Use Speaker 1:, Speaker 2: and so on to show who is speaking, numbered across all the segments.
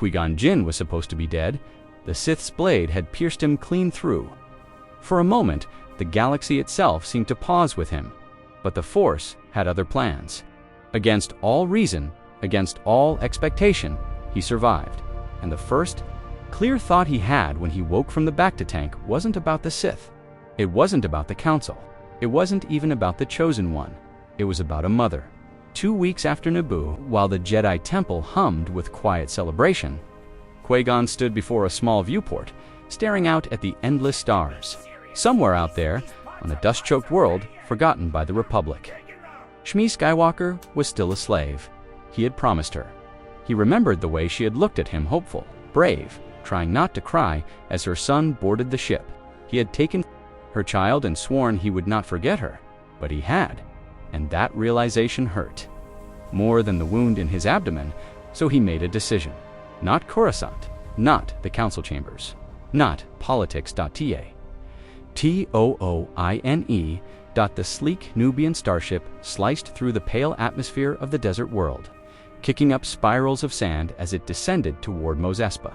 Speaker 1: Qui-Gon Jinn was supposed to be dead, the Sith's blade had pierced him clean through. For a moment, the galaxy itself seemed to pause with him, but the Force had other plans. Against all reason, against all expectation, he survived, and the first clear thought he had when he woke from the Bacta tank wasn't about the Sith. It wasn't about the Council. It wasn't even about the Chosen One. It was about a mother. 2 weeks after Naboo, while the Jedi Temple hummed with quiet celebration, Qui-Gon stood before a small viewport, staring out at the endless stars. Somewhere out there, on the dust-choked world forgotten by the Republic, Shmi Skywalker was still a slave. He had promised her. He remembered the way she had looked at him, hopeful, brave, trying not to cry as her son boarded the ship. He had taken her child and sworn he would not forget her, but he had, and that realization hurt. More than the wound in his abdomen, so he made a decision. Not Coruscant, not the council chambers, not politics.ta. TOOINE. The sleek Nubian starship sliced through the pale atmosphere of the desert world, kicking up spirals of sand as it descended toward Mos Espa.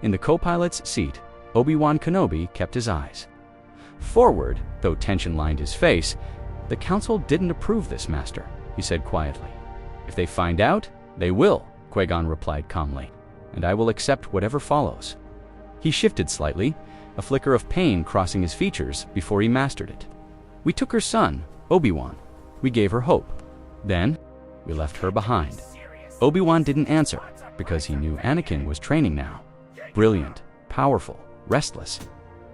Speaker 1: In the co-pilot's seat, Obi-Wan Kenobi kept his eyes forward, though tension lined his face. The council didn't approve this, Master, he said quietly. If they find out, they will, Qui-Gon replied calmly, and I will accept whatever follows. He shifted slightly, a flicker of pain crossing his features before he mastered it. We took her son, Obi-Wan. We gave her hope. Then, we left her behind. Obi-Wan didn't answer, because he knew Anakin was training now. Brilliant, powerful, restless.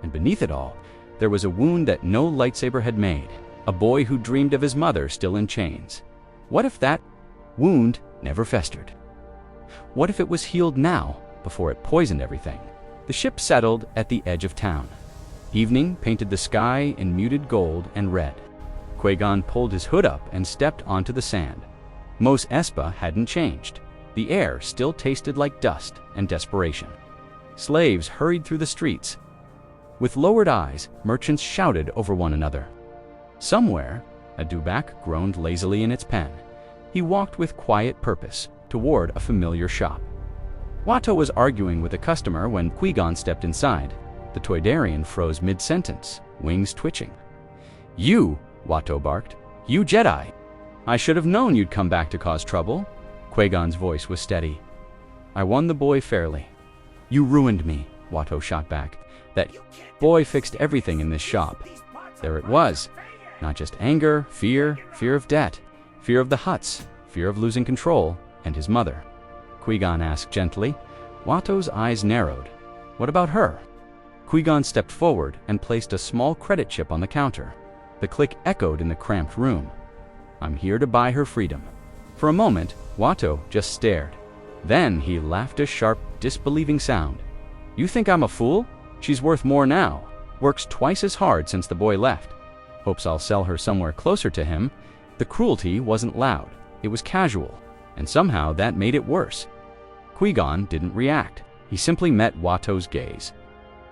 Speaker 1: And beneath it all, there was a wound that no lightsaber had made. A boy who dreamed of his mother still in chains. What if that wound never festered? What if it was healed now, before it poisoned everything? The ship settled at the edge of town. Evening painted the sky in muted gold and red. Qui-Gon pulled his hood up and stepped onto the sand. Mos Espa hadn't changed. The air still tasted like dust and desperation. Slaves hurried through the streets. With lowered eyes, merchants shouted over one another. Somewhere, a dewback groaned lazily in its pen. He walked with quiet purpose toward a familiar shop. Watto was arguing with a customer when Qui-Gon stepped inside. The Toydarian froze mid-sentence, wings twitching. You, Watto barked. You Jedi. I should have known you'd come back to cause trouble. Qui-Gon's voice was steady. I won the boy fairly. You ruined me, Watto shot back. That boy fixed everything in this shop. There it was. Not just anger, fear of debt, fear of the Hutts, fear of losing control, and his mother. Qui-Gon asked gently. Watto's eyes narrowed. What about her? Qui-Gon stepped forward and placed a small credit chip on the counter. The click echoed in the cramped room. I'm here to buy her freedom. For a moment, Watto just stared. Then he laughed a sharp, disbelieving sound. You think I'm a fool? She's worth more now. Works twice as hard since the boy left. Hopes I'll sell her somewhere closer to him. The cruelty wasn't loud. It was casual. And somehow that made it worse. Qui-Gon didn't react. He simply met Watto's gaze.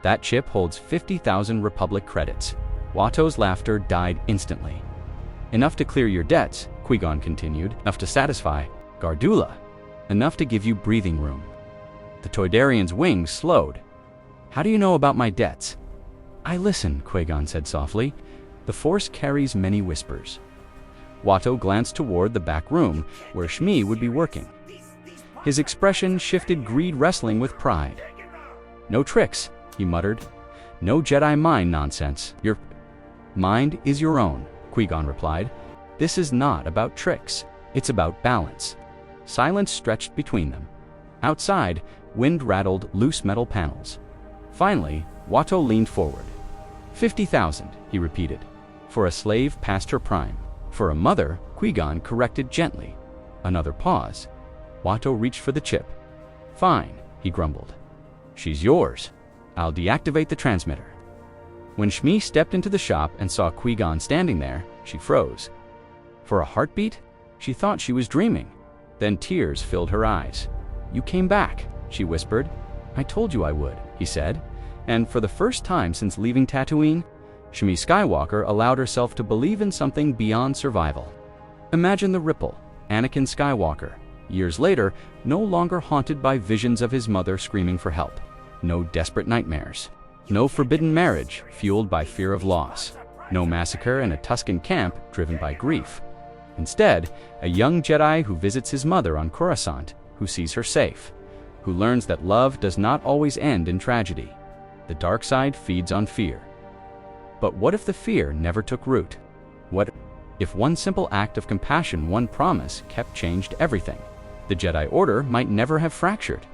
Speaker 1: That chip holds 50,000 Republic credits. Watto's laughter died instantly. Enough to clear your debts, Qui-Gon continued. Enough to satisfy Gardula. Enough to give you breathing room. The Toydarian's wings slowed. How do you know about my debts? I listen, Qui-Gon said softly. The Force carries many whispers. Watto glanced toward the back room, where Shmi would be working. His expression shifted, greed wrestling with pride. No tricks, he muttered. No Jedi mind nonsense. Your mind is your own, Qui-Gon replied. This is not about tricks. It's about balance. Silence stretched between them. Outside, wind rattled loose metal panels. Finally, Watto leaned forward. 50,000, he repeated. For a slave past her prime. For a mother, Qui-Gon corrected gently. Another pause. Watto reached for the chip. Fine, he grumbled. She's yours. I'll deactivate the transmitter. When Shmi stepped into the shop and saw Qui-Gon standing there, she froze. For a heartbeat, she thought she was dreaming. Then tears filled her eyes. You came back, she whispered. I told you I would, he said. And for the first time since leaving Tatooine, Shmi Skywalker allowed herself to believe in something beyond survival. Imagine the ripple, Anakin Skywalker, Years later, no longer haunted by visions of his mother screaming for help. No desperate nightmares. No forbidden marriage fueled by fear of loss. No massacre in a Tuscan camp driven by grief. Instead, a young Jedi who visits his mother on Coruscant, who sees her safe, who learns that love does not always end in tragedy. The dark side feeds on fear. But what if the fear never took root? What if one simple act of compassion, one promise, kept changed everything? The Jedi Order might never have fractured.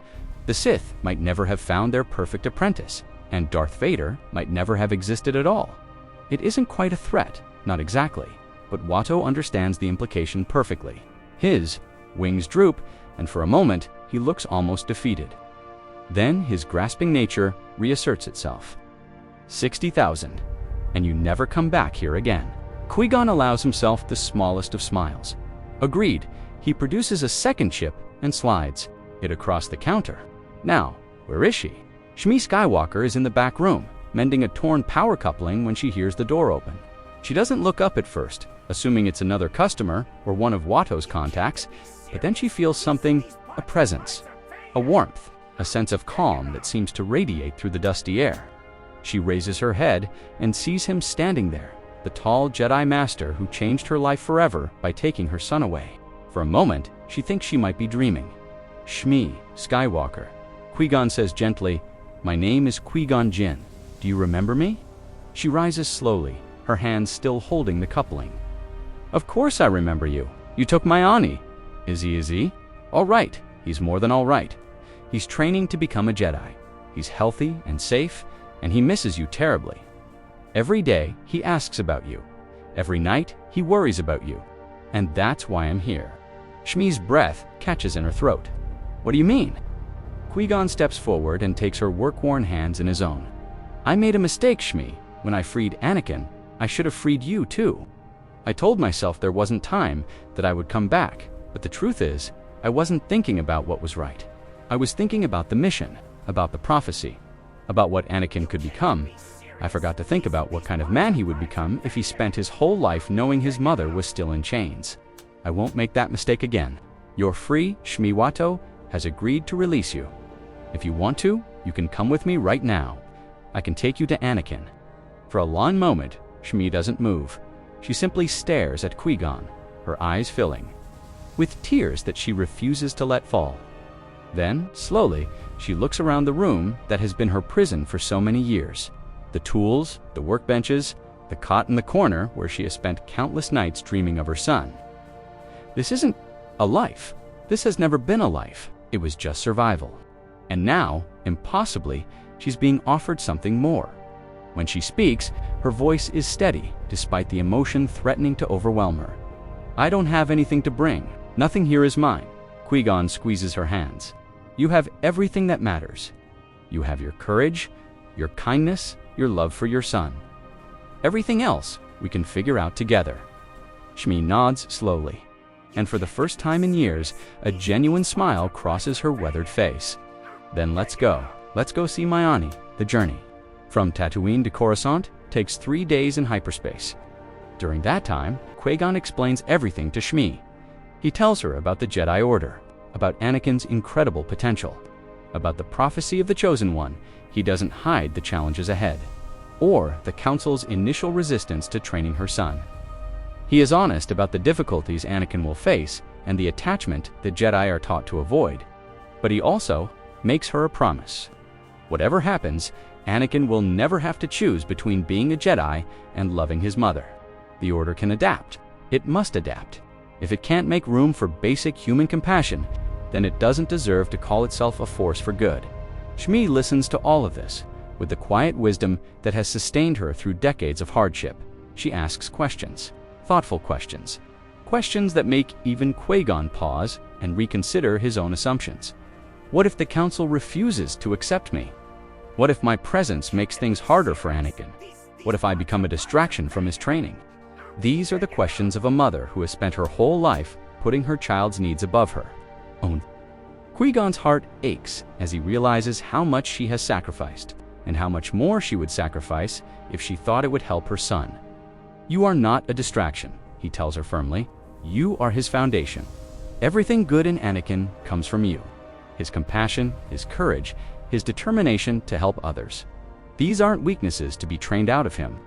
Speaker 1: The Sith might never have found their perfect apprentice, and Darth Vader might never have existed at all. It isn't quite a threat, not exactly, but Watto understands the implication perfectly. His wings droop, and for a moment, he looks almost defeated. Then his grasping nature reasserts itself. 60,000, and you never come back here again. Qui-Gon allows himself the smallest of smiles. Agreed, he produces a second chip and slides it across the counter. Now, where is she? Shmi Skywalker is in the back room, mending a torn power coupling when she hears the door open. She doesn't look up at first, assuming it's another customer or one of Watto's contacts, but then she feels something, a presence, a warmth, a sense of calm that seems to radiate through the dusty air. She raises her head and sees him standing there, the tall Jedi Master who changed her life forever by taking her son away. For a moment, she thinks she might be dreaming. Shmi Skywalker. Qui-Gon says gently, "My name is Qui-Gon Jinn. Do you remember me?" She rises slowly, her hands still holding the coupling. "Of course I remember you. You took my Ani." Is he? All right, he's more than all right. He's training to become a Jedi. He's healthy and safe, and he misses you terribly. Every day, he asks about you. Every night, he worries about you. And that's why I'm here. Shmi's breath catches in her throat. What do you mean? Qui-Gon steps forward and takes her work-worn hands in his own. I made a mistake, Shmi. When I freed Anakin, I should have freed you too. I told myself there wasn't time, that I would come back, but the truth is, I wasn't thinking about what was right. I was thinking about the mission, about the prophecy, about what Anakin could become. I forgot to think about what kind of man he would become if he spent his whole life knowing his mother was still in chains. I won't make that mistake again. You're free, Shmi. Watto has agreed to release you. If you want to, you can come with me right now. I can take you to Anakin. For a long moment, Shmi doesn't move. She simply stares at Qui-Gon, her eyes filling with tears that she refuses to let fall. Then, slowly, she looks around the room that has been her prison for so many years. The tools, the workbenches, the cot in the corner where she has spent countless nights dreaming of her son. This isn't a life. This has never been a life. It was just survival. And now, impossibly, she's being offered something more. When she speaks, her voice is steady, despite the emotion threatening to overwhelm her. I don't have anything to bring. Nothing here is mine. Qui-Gon squeezes her hands. You have everything that matters. You have your courage, your kindness, your love for your son. Everything else we can figure out together. Shmi nods slowly, and for the first time in years, a genuine smile crosses her weathered face. Then let's go. Let's go see my Ani. The journey from Tatooine to Coruscant takes 3 days in hyperspace. During that time, Qui-Gon explains everything to Shmi. He tells her about the Jedi Order, about Anakin's incredible potential, about the prophecy of the Chosen One. He doesn't hide the challenges ahead, or the Council's initial resistance to training her son. He is honest about the difficulties Anakin will face and the attachment the Jedi are taught to avoid, but he also makes her a promise. Whatever happens, Anakin will never have to choose between being a Jedi and loving his mother. The Order can adapt. It must adapt. If it can't make room for basic human compassion, then it doesn't deserve to call itself a force for good. Shmi listens to all of this with the quiet wisdom that has sustained her through decades of hardship. She asks questions, thoughtful questions, questions that make even Qui-Gon pause and reconsider his own assumptions. What if the Council refuses to accept me? What if my presence makes things harder for Anakin? What if I become a distraction from his training? These are the questions of a mother who has spent her whole life putting her child's needs above her own. Qui-Gon's heart aches as he realizes how much she has sacrificed, and how much more she would sacrifice if she thought it would help her son. You are not a distraction, he tells her firmly. You are his foundation. Everything good in Anakin comes from you. His compassion, his courage, his determination to help others. These aren't weaknesses to be trained out of him.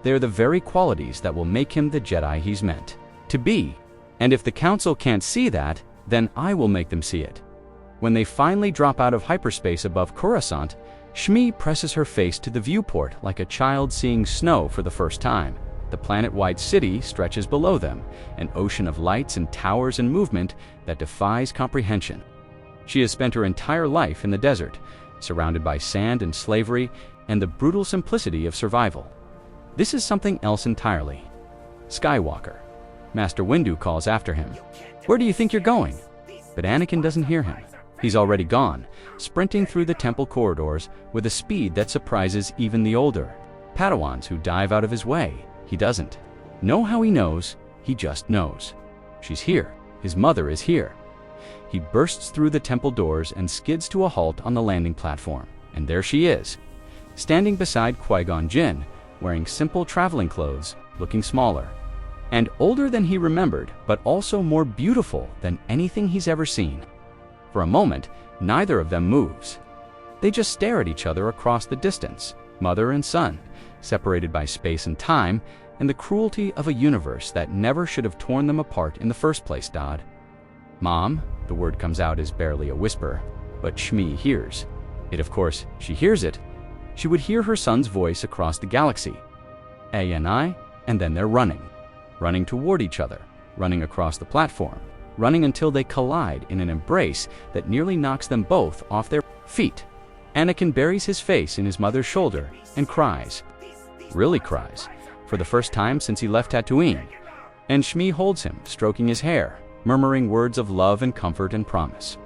Speaker 1: They're the very qualities that will make him the Jedi he's meant to be. And if the Council can't see that, then I will make them see it. When they finally drop out of hyperspace above Coruscant, Shmi presses her face to the viewport like a child seeing snow for the first time. The planet-wide city stretches below them, an ocean of lights and towers and movement that defies comprehension. She has spent her entire life in the desert, surrounded by sand and slavery and the brutal simplicity of survival. This is something else entirely. Skywalker. Master Windu calls after him. "Where do you think you're going?" But Anakin doesn't hear him. He's already gone, sprinting through the temple corridors with a speed that surprises even the older Padawans who dive out of his way. He doesn't know how he knows, he just knows. She's here. His mother is here. He bursts through the temple doors and skids to a halt on the landing platform. And there she is, standing beside Qui-Gon Jinn, wearing simple traveling clothes, looking smaller and older than he remembered, but also more beautiful than anything he's ever seen. For a moment, neither of them moves. They just stare at each other across the distance, mother and son, separated by space and time, and the cruelty of a universe that never should have torn them apart in the first place. "Mom," the word comes out as barely a whisper, but Shmi hears it. Of course, she hears it. She would hear her son's voice across the galaxy. A-N-I, and then they're running toward each other, running across the platform, running until they collide in an embrace that nearly knocks them both off their feet. Anakin buries his face in his mother's shoulder and cries. Really cries, for the first time since he left Tatooine. And Shmi holds him, stroking his hair, murmuring words of love and comfort and promise.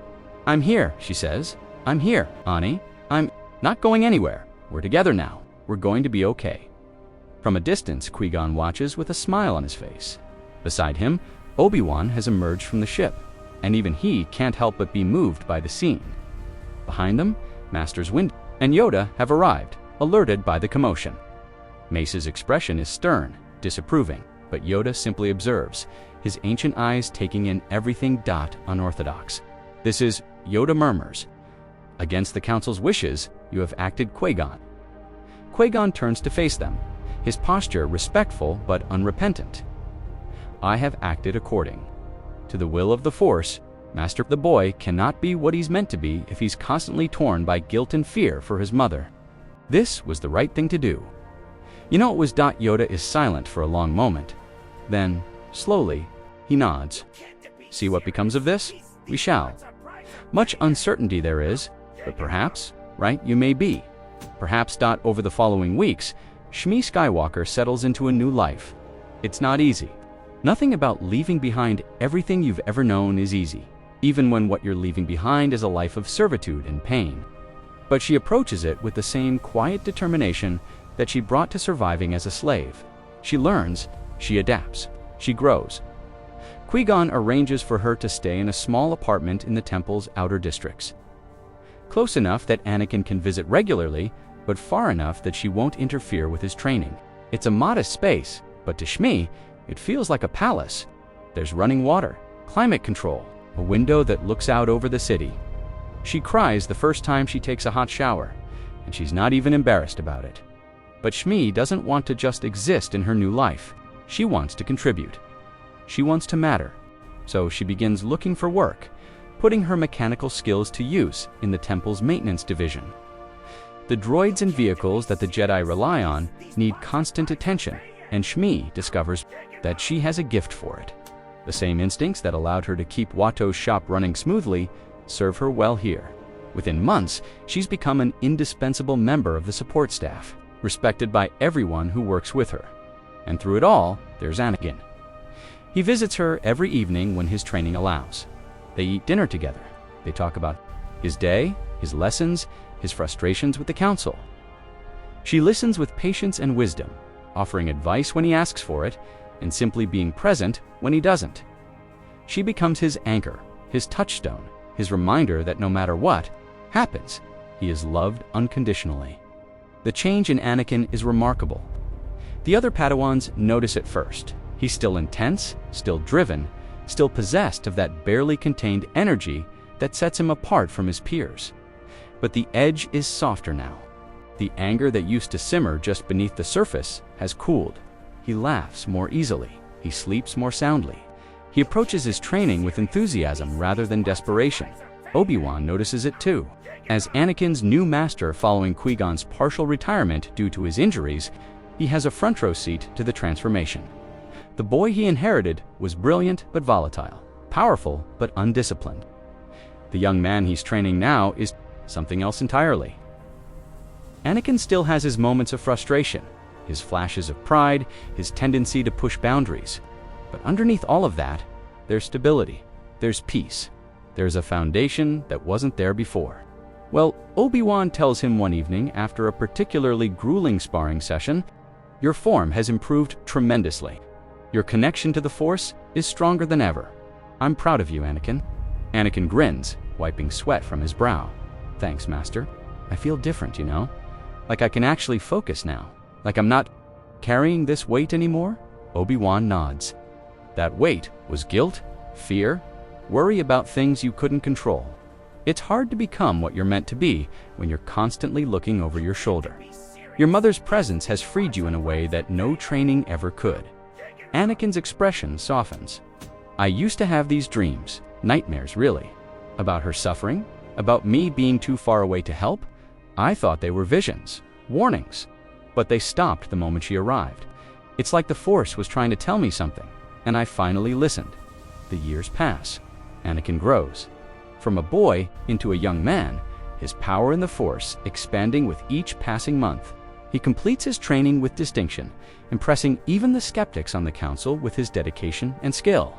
Speaker 1: "I'm here," she says. "I'm here, Ani. I'm not going anywhere. We're together now. We're going to be okay." From a distance, Qui-Gon watches with a smile on his face. Beside him, Obi-Wan has emerged from the ship, and even he can't help but be moved by the scene. Behind them, Masters Windu and Yoda have arrived, alerted by the commotion. Mace's expression is stern, disapproving, but Yoda simply observes, his ancient eyes taking in everything unorthodox. "This is," Yoda murmurs. "Against the Council's wishes, you have acted, Qui-Gon." Qui-Gon turns to face them, his posture respectful but unrepentant. "I have acted according to the will of the Force. Master, the boy cannot be what he's meant to be if he's constantly torn by guilt and fear for his mother. This was the right thing to do." You know it was. Yoda is silent for a long moment. Then, slowly, he nods. "See what becomes of this? We shall. Much uncertainty there is, but perhaps, right, you may be. Perhaps. Over the following weeks, Shmi Skywalker settles into a new life. It's not easy. Nothing about leaving behind everything you've ever known is easy, even when what you're leaving behind is a life of servitude and pain. But she approaches it with the same quiet determination that she brought to surviving as a slave. She learns, she adapts, she grows. Qui-Gon arranges for her to stay in a small apartment in the temple's outer districts. Close enough that Anakin can visit regularly, but far enough that she won't interfere with his training. It's a modest space, but to Shmi, it feels like a palace. There's running water, climate control, a window that looks out over the city. She cries the first time she takes a hot shower, and she's not even embarrassed about it. But Shmi doesn't want to just exist in her new life. She wants to contribute. She wants to matter. So she begins looking for work, putting her mechanical skills to use in the temple's maintenance division. The droids and vehicles that the Jedi rely on need constant attention, and Shmi discovers that she has a gift for it. The same instincts that allowed her to keep Watto's shop running smoothly serve her well here. Within months, she's become an indispensable member of the support staff, respected by everyone who works with her. And through it all, there's Anakin. He visits her every evening when his training allows. They eat dinner together. They talk about his day, his lessons, his frustrations with the Council. She listens with patience and wisdom, offering advice when he asks for it, and simply being present when he doesn't. She becomes his anchor, his touchstone, his reminder that no matter what happens, he is loved unconditionally. The change in Anakin is remarkable. The other Padawans notice it first. He's still intense, still driven, still possessed of that barely contained energy that sets him apart from his peers. But the edge is softer now. The anger that used to simmer just beneath the surface has cooled. He laughs more easily. He sleeps more soundly. He approaches his training with enthusiasm rather than desperation. Obi-Wan notices it too. As Anakin's new master following Qui-Gon's partial retirement due to his injuries, he has a front row seat to the transformation. The boy he inherited was brilliant but volatile, powerful but undisciplined. The young man he's training now is something else entirely. Anakin still has his moments of frustration, his flashes of pride, his tendency to push boundaries. But underneath all of that, there's stability, there's peace, there's a foundation that wasn't there before. Well, Obi-Wan tells him one evening after a particularly grueling sparring session, "Your form has improved tremendously. Your connection to the Force is stronger than ever. I'm proud of you, Anakin." Anakin grins, wiping sweat from his brow. "Thanks, Master. I feel different, you know? Like I can actually focus now. Like I'm not carrying this weight anymore?" Obi-Wan nods. That weight was guilt, fear, worry about things you couldn't control. It's hard to become what you're meant to be when you're constantly looking over your shoulder. Your mother's presence has freed you in a way that no training ever could. Anakin's expression softens. "I used to have these dreams, nightmares really, about her suffering, about me being too far away to help. I thought they were visions, warnings, but they stopped the moment she arrived. It's like the Force was trying to tell me something, and I finally listened." The years pass. Anakin grows. From a boy into a young man, his power in the Force expanding with each passing month. He completes his training with distinction, impressing even the skeptics on the Council with his dedication and skill.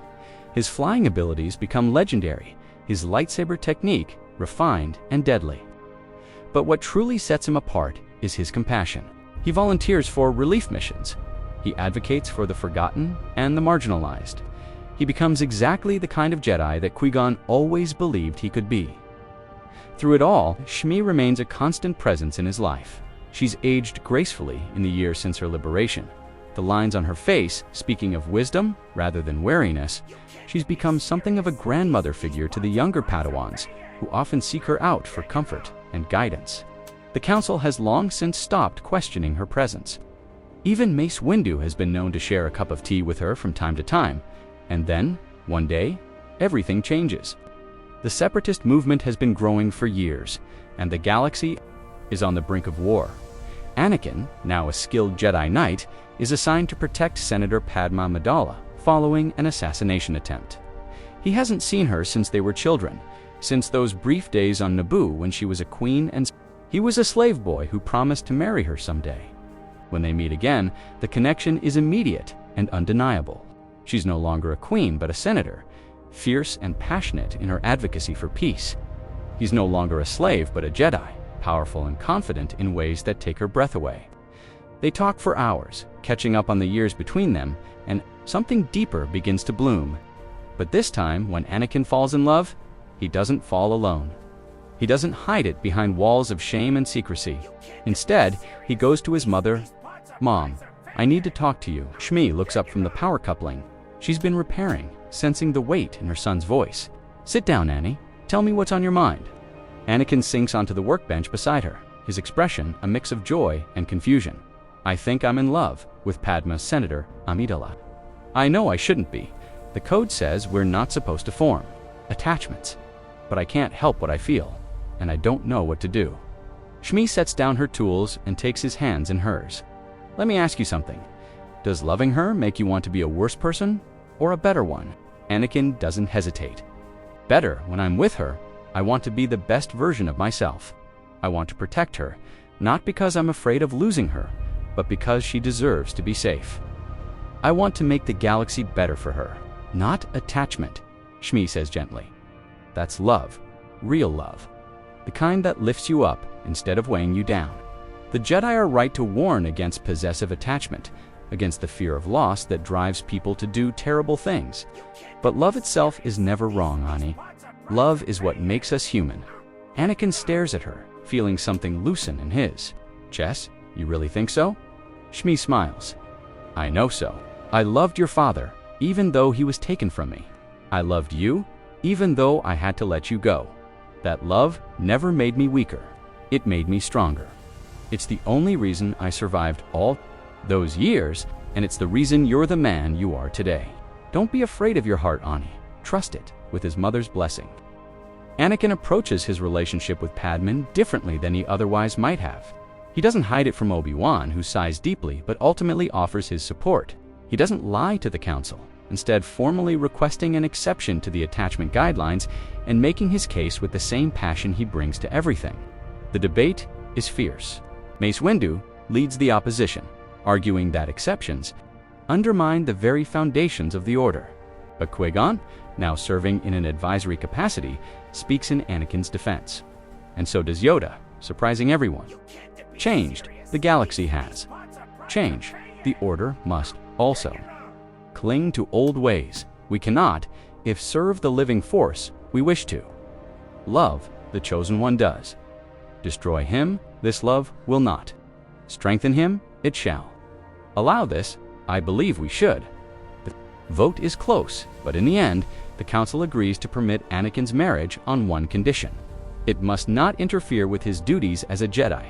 Speaker 1: His flying abilities become legendary, his lightsaber technique refined and deadly. But what truly sets him apart is his compassion. He volunteers for relief missions. He advocates for the forgotten and the marginalized. He becomes exactly the kind of Jedi that Qui-Gon always believed he could be. Through it all, Shmi remains a constant presence in his life. She's aged gracefully in the years since her liberation. The lines on her face speaking of wisdom rather than wariness. She's become something of a grandmother figure to the younger Padawans, who often seek her out for comfort and guidance. The Council has long since stopped questioning her presence. Even Mace Windu has been known to share a cup of tea with her from time to time. And then, one day, everything changes. The Separatist movement has been growing for years, and the galaxy is on the brink of war. Anakin, now a skilled Jedi Knight, is assigned to protect Senator Padma Amidala following an assassination attempt. He hasn't seen her since they were children, since those brief days on Naboo when she was a queen and he was a slave boy who promised to marry her someday. When they meet again, the connection is immediate and undeniable. She's no longer a queen but a senator, fierce and passionate in her advocacy for peace. He's no longer a slave but a Jedi, powerful and confident in ways that take her breath away. They talk for hours, catching up on the years between them, and something deeper begins to bloom. But this time, when Anakin falls in love, he doesn't fall alone. He doesn't hide it behind walls of shame and secrecy. Instead, he goes to his mother. "Mom, I need to talk to you." Shmi looks up from the power coupling. She's been repairing, sensing the weight in her son's voice. "Sit down, Annie. Tell me what's on your mind." Anakin sinks onto the workbench beside her, his expression a mix of joy and confusion. "I think I'm in love with Padma's Senator Amidala. I know I shouldn't be. The code says we're not supposed to form attachments. But I can't help what I feel, and I don't know what to do." Shmi sets down her tools and takes his hands in hers. "Let me ask you something. Does loving her make you want to be a worse person or a better one?" Anakin doesn't hesitate. "Better. When I'm with her, I want to be the best version of myself. I want to protect her, not because I'm afraid of losing her, but because she deserves to be safe. I want to make the galaxy better for her, not attachment," Shmi says gently. "That's love, real love, the kind that lifts you up instead of weighing you down. The Jedi are right to warn against possessive attachment, against the fear of loss that drives people to do terrible things. But love itself is never wrong, Ani. Love is what makes us human." Anakin stares at her, feeling something loosen in his. "Jess, you really think so?" Shmi smiles. "I know so. I loved your father, even though he was taken from me. I loved you, even though I had to let you go. That love never made me weaker. It made me stronger. It's the only reason I survived all those years, and it's the reason you're the man you are today. Don't be afraid of your heart, Ani. Trust it, with his mother's blessing. Anakin approaches his relationship with Padmé differently than he otherwise might have. He doesn't hide it from Obi-Wan, who sighs deeply, but ultimately offers his support. He doesn't lie to the Council, instead formally requesting an exception to the attachment guidelines and making his case with the same passion he brings to everything. The debate is fierce. Mace Windu leads the opposition, arguing that exceptions undermine the very foundations of the Order. But Qui-Gon, now serving in an advisory capacity, speaks in Anakin's defense. And so does Yoda, surprising everyone. Changed, the galaxy has. Change, the Order must also. Cling to old ways, we cannot, if serve the living force we wish to. Love, the Chosen One does. Destroy him, this love will not. Strengthen him, it shall. Allow this, I believe we should. The vote is close, but in the end, the Council agrees to permit Anakin's marriage on one condition. It must not interfere with his duties as a Jedi.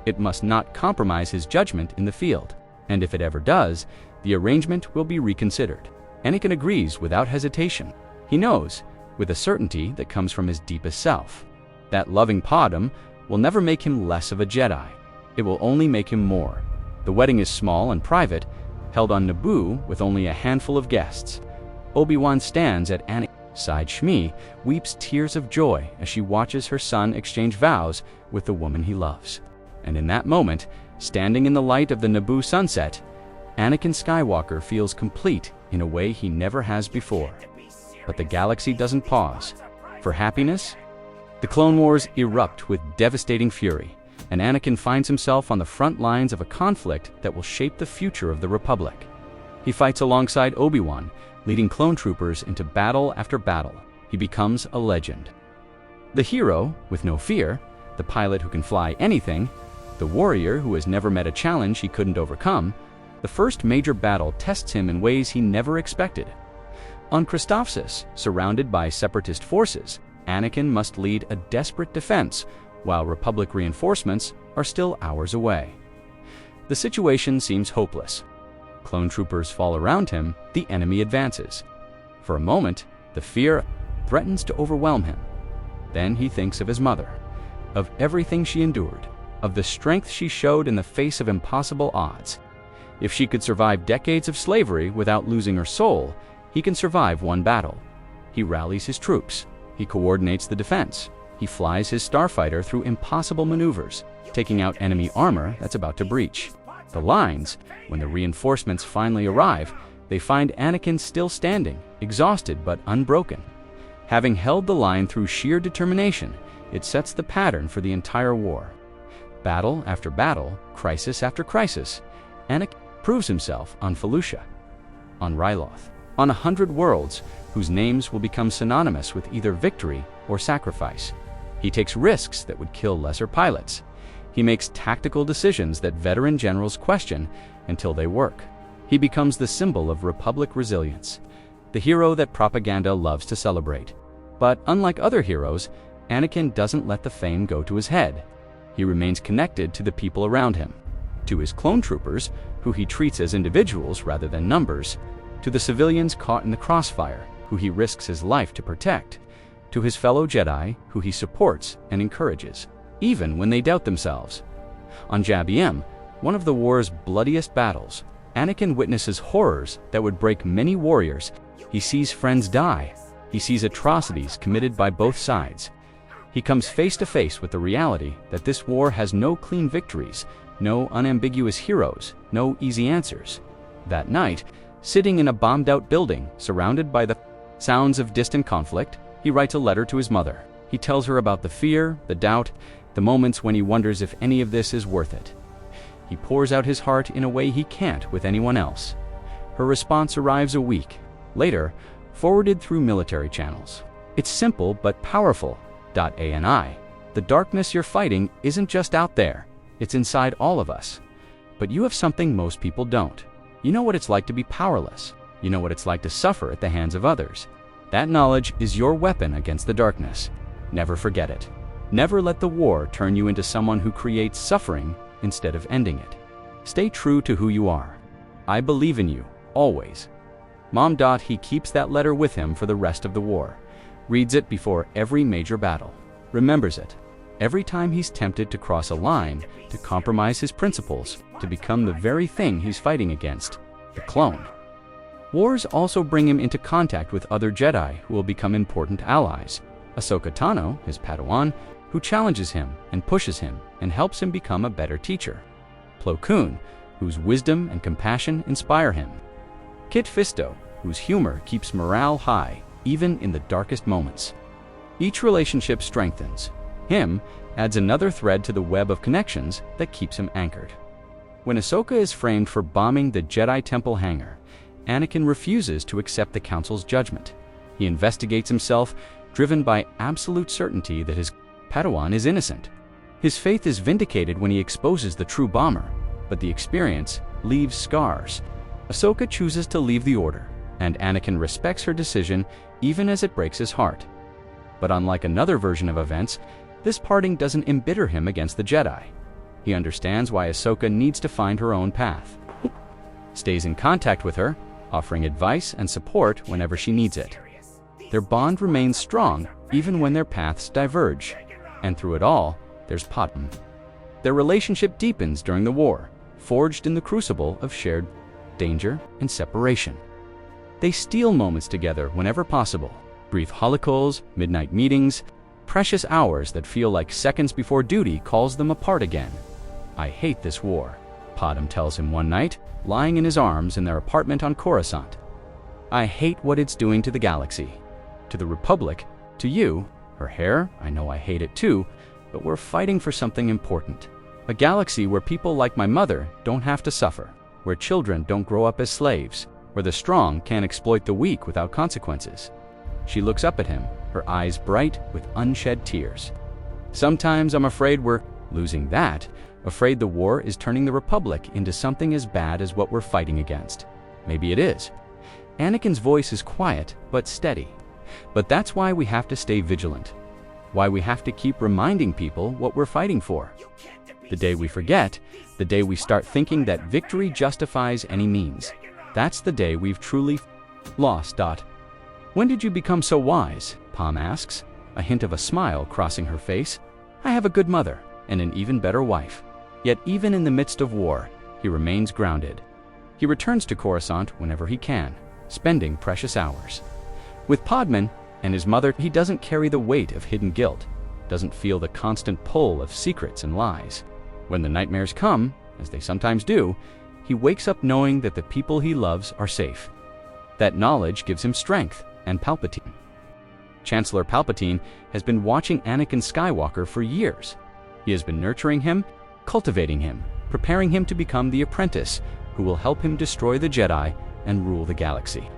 Speaker 1: It must not compromise his judgment in the field. And if it ever does, the arrangement will be reconsidered. Anakin agrees without hesitation. He knows, with a certainty that comes from his deepest self, that loving Padmé will never make him less of a Jedi. It will only make him more. The wedding is small and private, held on Naboo with only a handful of guests. Obi-Wan stands at Anakin's side. Shmi weeps tears of joy as she watches her son exchange vows with the woman he loves. And in that moment, standing in the light of the Naboo sunset, Anakin Skywalker feels complete in a way he never has before. But the galaxy doesn't pause. For happiness, the Clone Wars erupt with devastating fury, and Anakin finds himself on the front lines of a conflict that will shape the future of the Republic. He fights alongside Obi-Wan, leading clone troopers into battle after battle. He becomes a legend. The hero, with no fear, the pilot who can fly anything, the warrior who has never met a challenge he couldn't overcome, the first major battle tests him in ways he never expected. On Christophsis, surrounded by separatist forces, Anakin must lead a desperate defense, while Republic reinforcements are still hours away. The situation seems hopeless. Clone troopers fall around him, the enemy advances. For a moment, the fear threatens to overwhelm him. Then he thinks of his mother, of everything she endured, of the strength she showed in the face of impossible odds. If she could survive decades of slavery without losing her soul, he can survive one battle. He rallies his troops. He coordinates the defense. He flies his starfighter through impossible maneuvers, taking out enemy armor that's about to breach. The lines, when the reinforcements finally arrive, they find Anakin still standing, exhausted but unbroken. Having held the line through sheer determination, it sets the pattern for the entire war. Battle after battle, crisis after crisis, Anakin proves himself on Felucia, on Ryloth, on 100 worlds whose names will become synonymous with either victory or sacrifice. He takes risks that would kill lesser pilots. He makes tactical decisions that veteran generals question until they work. He becomes the symbol of Republic resilience, the hero that propaganda loves to celebrate. But unlike other heroes, Anakin doesn't let the fame go to his head. He remains connected to the people around him, to his clone troopers, who he treats as individuals rather than numbers, to the civilians caught in the crossfire, who he risks his life to protect, to his fellow Jedi, who he supports and encourages, even when they doubt themselves. On Jabiim, one of the war's bloodiest battles, Anakin witnesses horrors that would break many warriors. He sees friends die. He sees atrocities committed by both sides. He comes face to face with the reality that this war has no clean victories, no unambiguous heroes, no easy answers. That night, sitting in a bombed-out building, surrounded by the sounds of distant conflict, he writes a letter to his mother. He tells her about the fear, the doubt, the moments when he wonders if any of this is worth it. He pours out his heart in a way he can't with anyone else. Her response arrives a week later, forwarded through military channels. It's simple but powerful. ANI. The darkness you're fighting isn't just out there, it's inside all of us. But you have something most people don't. You know what it's like to be powerless. You know what it's like to suffer at the hands of others. That knowledge is your weapon against the darkness. Never forget it. Never let the war turn you into someone who creates suffering instead of ending it. Stay true to who you are. I believe in you, always. Mom. He keeps that letter with him for the rest of the war. Reads it before every major battle. Remembers it. Every time he's tempted to cross a line, to compromise his principles, to become the very thing he's fighting against, the clone. Wars also bring him into contact with other Jedi who will become important allies. Ahsoka Tano, his Padawan, who challenges him and pushes him and helps him become a better teacher. Plo Koon, whose wisdom and compassion inspire him. Kit Fisto, whose humor keeps morale high, even in the darkest moments. Each relationship strengthens. Him adds another thread to the web of connections that keeps him anchored. When Ahsoka is framed for bombing the Jedi Temple hangar, Anakin refuses to accept the Council's judgment. He investigates himself, driven by absolute certainty that his Padawan is innocent. His faith is vindicated when he exposes the true bomber, but the experience leaves scars. Ahsoka chooses to leave the Order, and Anakin respects her decision even as it breaks his heart. But unlike another version of events, this parting doesn't embitter him against the Jedi. He understands why Ahsoka needs to find her own path. Stays in contact with her, offering advice and support whenever she needs it. Their bond remains strong even when their paths diverge. And through it all, there's Padme. Their relationship deepens during the war, forged in the crucible of shared danger and separation. They steal moments together whenever possible. Brief holocaust, midnight meetings, precious hours that feel like seconds before duty calls them apart again. I hate this war, Padme tells him one night, lying in his arms in their apartment on Coruscant. I hate what it's doing to the galaxy, to the Republic, to you. Her hair, I know I hate it too, but we're fighting for something important. A galaxy where people like my mother don't have to suffer, where children don't grow up as slaves, where the strong can't exploit the weak without consequences. She looks up at him, her eyes bright with unshed tears. Sometimes I'm afraid we're losing that, afraid the war is turning the Republic into something as bad as what we're fighting against. Maybe it is. Anakin's voice is quiet but steady. But that's why we have to stay vigilant. Why we have to keep reminding people what we're fighting for. The day we forget, the day we start thinking that victory justifies any means, that's the day we've truly lost. When did you become so wise? Padme asks, a hint of a smile crossing her face. I have a good mother and an even better wife. Yet even in the midst of war, he remains grounded. He returns to Coruscant whenever he can, spending precious hours. With Padme and his mother, he doesn't carry the weight of hidden guilt, doesn't feel the constant pull of secrets and lies. When the nightmares come, as they sometimes do, he wakes up knowing that the people he loves are safe. That knowledge gives him strength and Palpatine. Chancellor Palpatine has been watching Anakin Skywalker for years. He has been nurturing him, cultivating him, preparing him to become the apprentice who will help him destroy the Jedi and rule the galaxy.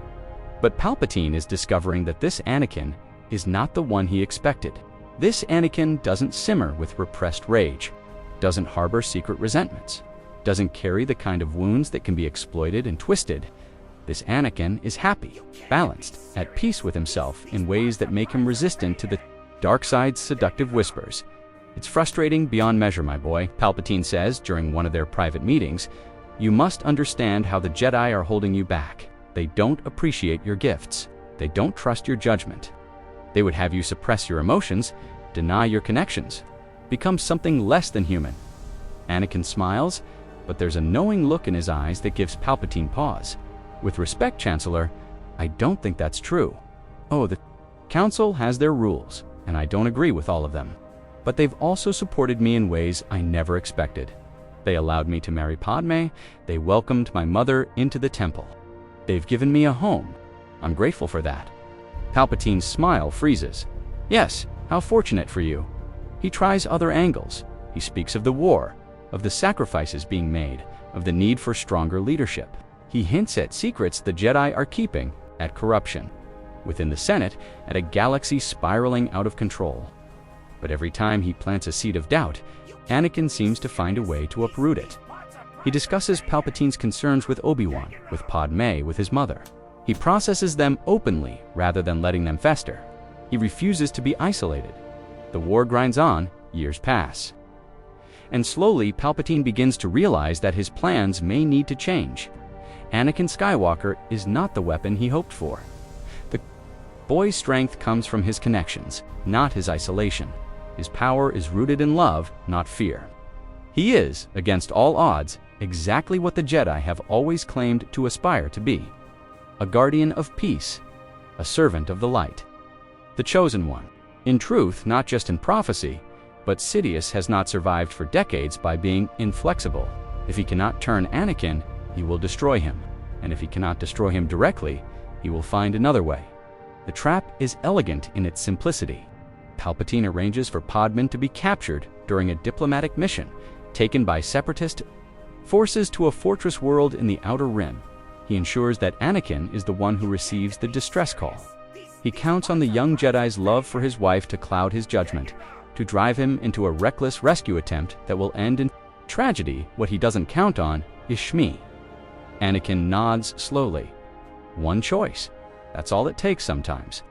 Speaker 1: But Palpatine is discovering that this Anakin is not the one he expected. This Anakin doesn't simmer with repressed rage, doesn't harbor secret resentments, doesn't carry the kind of wounds that can be exploited and twisted. This Anakin is happy, balanced, at peace with himself in ways that make him resistant to the dark side's seductive whispers. It's frustrating beyond measure, my boy, Palpatine says during one of their private meetings. You must understand how the Jedi are holding you back. They don't appreciate your gifts. They don't trust your judgment. They would have you suppress your emotions, deny your connections, become something less than human. Anakin smiles, but there's a knowing look in his eyes that gives Palpatine pause. With respect, Chancellor, I don't think that's true. Oh, the Council has their rules, and I don't agree with all of them. But they've also supported me in ways I never expected. They allowed me to marry Padme. They welcomed my mother into the temple. They've given me a home. I'm grateful for that. Palpatine's smile freezes. Yes, how fortunate for you. He tries other angles. He speaks of the war, of the sacrifices being made, of the need for stronger leadership. He hints at secrets the Jedi are keeping, at corruption, within the Senate, at a galaxy spiraling out of control. But every time he plants a seed of doubt, Anakin seems to find a way to uproot it. He discusses Palpatine's concerns with Obi-Wan, with Padme, with his mother. He processes them openly rather than letting them fester. He refuses to be isolated. The war grinds on, years pass. And slowly, Palpatine begins to realize that his plans may need to change. Anakin Skywalker is not the weapon he hoped for. The boy's strength comes from his connections, not his isolation. His power is rooted in love, not fear. He is, against all odds, exactly what the Jedi have always claimed to aspire to be: a guardian of peace, a servant of the light, the chosen one. In truth, not just in prophecy, but Sidious has not survived for decades by being inflexible. If he cannot turn Anakin, he will destroy him, and if he cannot destroy him directly, he will find another way. The trap is elegant in its simplicity. Palpatine arranges for Padmé to be captured during a diplomatic mission, taken by separatist forces to a fortress world in the Outer Rim. He ensures that Anakin is the one who receives the distress call. He counts on the young Jedi's love for his wife to cloud his judgment, to drive him into a reckless rescue attempt that will end in tragedy. What he doesn't count on is Shmi. Anakin nods slowly. One choice. That's all it takes sometimes.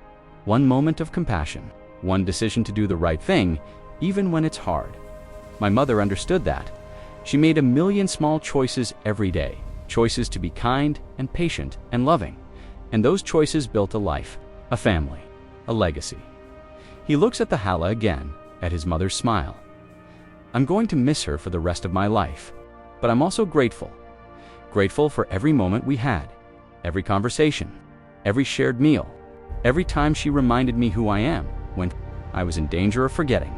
Speaker 1: One moment of compassion. One decision to do the right thing, even when it's hard. My mother understood that. She made a million small choices every day. Choices to be kind and patient and loving. And those choices built a life, a family, a legacy. He looks at the Hala again, at his mother's smile. I'm going to miss her for the rest of my life. But I'm also grateful. Grateful for every moment we had, every conversation, every shared meal, every time she reminded me who I am when I was in danger of forgetting.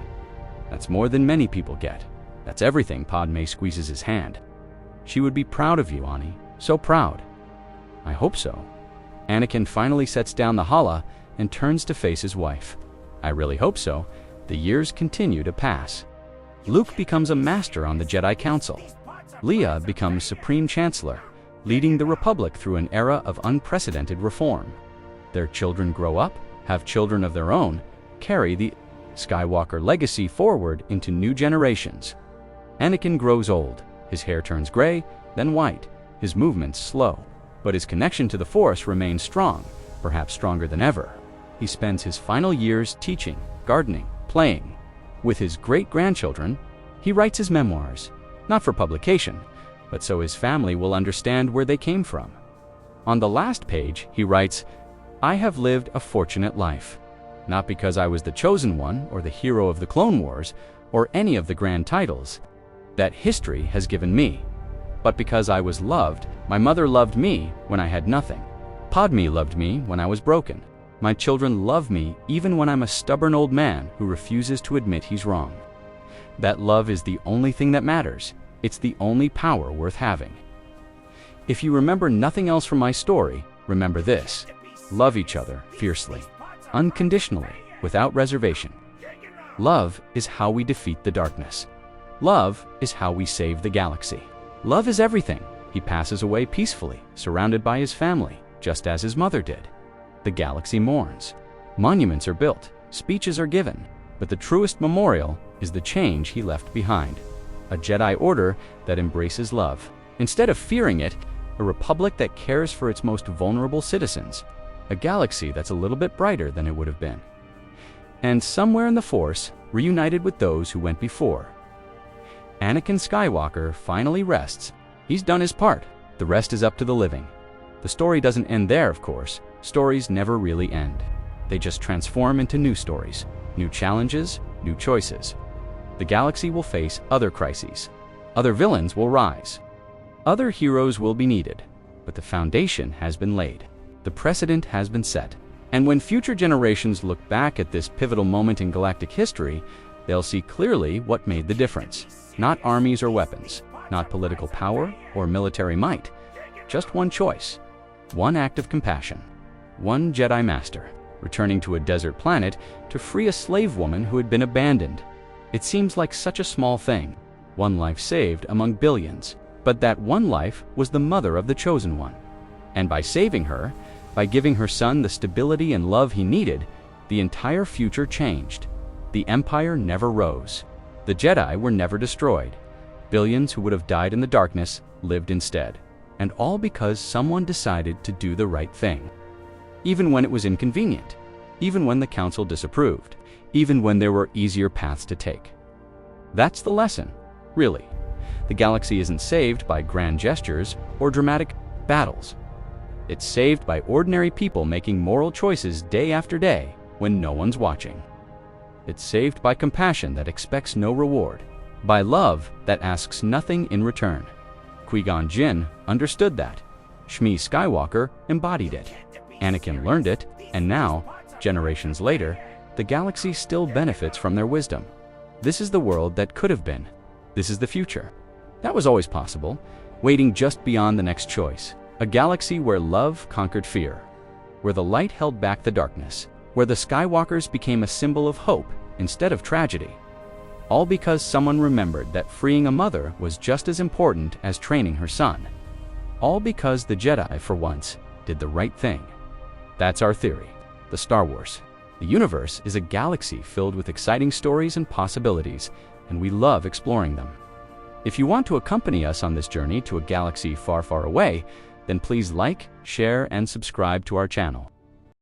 Speaker 1: That's more than many people get. That's everything. Padmé squeezes his hand. She would be proud of you, Ani. So proud. I hope so. Anakin finally sets down the Hala and turns to face his wife. I really hope so. The years continue to pass. Luke becomes a master on the Jedi Council. Leia becomes Supreme Chancellor, leading the Republic through an era of unprecedented reform. Their children grow up, have children of their own, carry the Skywalker legacy forward into new generations. Anakin grows old. His hair turns gray, then white, his movements slow. But his connection to the Force remains strong, perhaps stronger than ever. He spends his final years teaching, gardening, playing. With his great-grandchildren, he writes his memoirs, not for publication, but so his family will understand where they came from. On the last page, he writes, I have lived a fortunate life, not because I was the chosen one or the hero of the Clone Wars or any of the grand titles that history has given me, but because I was loved. My mother loved me when I had nothing. Padmé loved me when I was broken. My children love me even when I'm a stubborn old man who refuses to admit he's wrong. That love is the only thing that matters. It's the only power worth having. If you remember nothing else from my story, remember this. Love each other fiercely, unconditionally, without reservation. Love is how we defeat the darkness. Love is how we save the galaxy. Love is everything. He passes away peacefully, surrounded by his family, just as his mother did. The galaxy mourns. Monuments are built, speeches are given, but the truest memorial is the change he left behind. A Jedi Order that embraces love. Instead of fearing it, a republic that cares for its most vulnerable citizens. A galaxy that's a little bit brighter than it would have been. And somewhere in the Force, reunited with those who went before. Anakin Skywalker finally rests. He's done his part. The rest is up to the living. The story doesn't end there, of course. Stories never really end. They just transform into new stories, new challenges, new choices. The galaxy will face other crises. Other villains will rise. Other heroes will be needed. But the foundation has been laid. The precedent has been set. And when future generations look back at this pivotal moment in galactic history, they'll see clearly what made the difference. Not armies or weapons, not political power or military might. Just one choice. One act of compassion. One Jedi Master, returning to a desert planet to free a slave woman who had been abandoned. It seems like such a small thing. One life saved among billions. But that one life was the mother of the chosen one. And by saving her, by giving her son the stability and love he needed, the entire future changed. The Empire never rose. The Jedi were never destroyed. Billions who would have died in the darkness lived instead. and all because someone decided to do the right thing. Even when it was inconvenient, even when the council disapproved, even when there were easier paths to take. That's the lesson, really. The galaxy isn't saved by grand gestures or dramatic battles. It's saved by ordinary people making moral choices day after day when no one's watching. It's saved by compassion that expects no reward, by love that asks nothing in return. Qui-Gon Jinn understood that. Shmi Skywalker embodied it. Anakin learned it, and now, generations later, the galaxy still benefits from their wisdom. This is the world that could have been. This is the future. That was always possible, waiting just beyond the next choice. A galaxy where love conquered fear, where the light held back the darkness, where the Skywalkers became a symbol of hope instead of tragedy. All because someone remembered that freeing a mother was just as important as training her son. All because the Jedi, for once, did the right thing. That's our theory, the Star Wars. The universe is a galaxy filled with exciting stories and possibilities, and we love exploring them. If you want to accompany us on this journey to a galaxy far, far away, then please like, share, and subscribe to our channel.